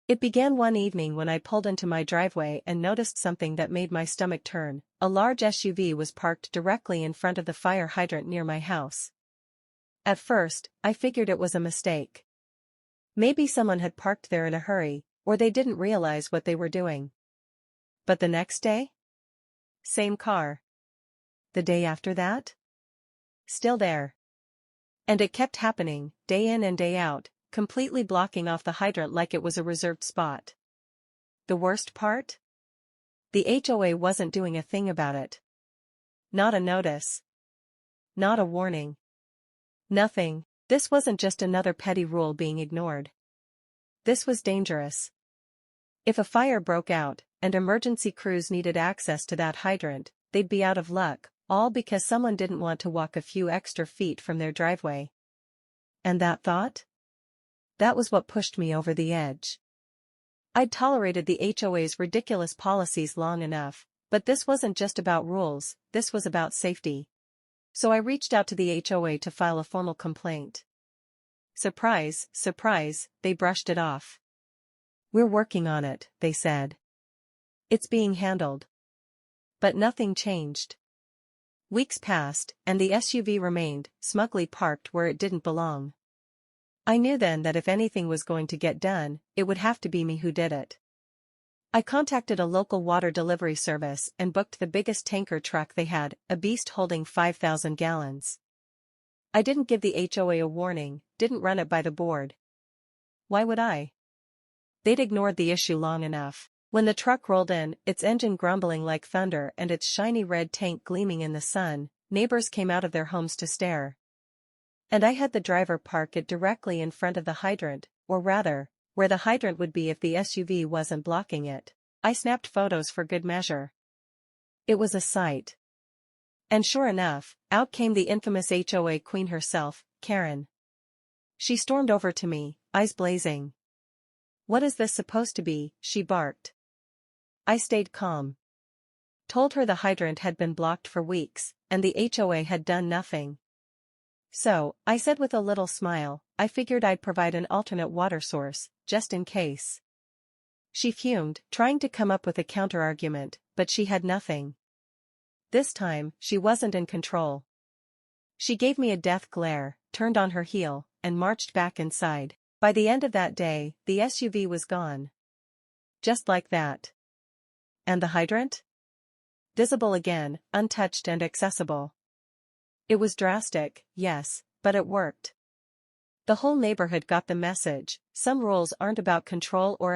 It began one evening when I pulled into my driveway and noticed something that made my stomach turn. A large SUV was parked directly in front of the fire hydrant near my house. At first, I figured it was a mistake. Maybe someone had parked there in a hurry, or they didn't realize what they were doing. But the next day? Same car. The day after that? Still there. And it kept happening, day in and day out, completely blocking off the hydrant like it was a reserved spot. The worst part? The HOA wasn't doing a thing about it. Not a notice. Not a warning. Nothing. This wasn't just another petty rule being ignored. This was dangerous. If a fire broke out, and emergency crews needed access to that hydrant, they'd be out of luck, all because someone didn't want to walk a few extra feet from their driveway. And that thought? That was what pushed me over the edge. I'd tolerated the HOA's ridiculous policies long enough, but this wasn't just about rules, this was about safety. So I reached out to the HOA to file a formal complaint. Surprise, surprise, they brushed it off. "We're working on it," they said. "It's being handled." But nothing changed. Weeks passed, and the SUV remained, smugly parked where it didn't belong. I knew then that if anything was going to get done, it would have to be me who did it. I contacted a local water delivery service and booked the biggest tanker truck they had, a beast holding 5,000 gallons. I didn't give the HOA a warning, didn't run it by the board. Why would I? They'd ignored the issue long enough. When the truck rolled in, its engine grumbling like thunder and its shiny red tank gleaming in the sun, neighbors came out of their homes to stare. And I had the driver park it directly in front of the hydrant, or rather, where the hydrant would be if the SUV wasn't blocking it. I snapped photos for good measure. It was a sight. And sure enough, out came the infamous HOA queen herself, Karen. She stormed over to me, eyes blazing. "What is this supposed to be?" she barked. I stayed calm. Told her the hydrant had been blocked for weeks, and the HOA had done nothing. "So," I said with a little smile, "I figured I'd provide an alternate water source, just in case." She fumed, trying to come up with a counter-argument, but she had nothing. This time, she wasn't in control. She gave me a death glare, turned on her heel, and marched back inside. By the end of that day, the SUV was gone. Just like that. And the hydrant? Visible again, untouched and accessible. It was drastic, yes, but it worked. The whole neighborhood got the message. Some rules aren't about control or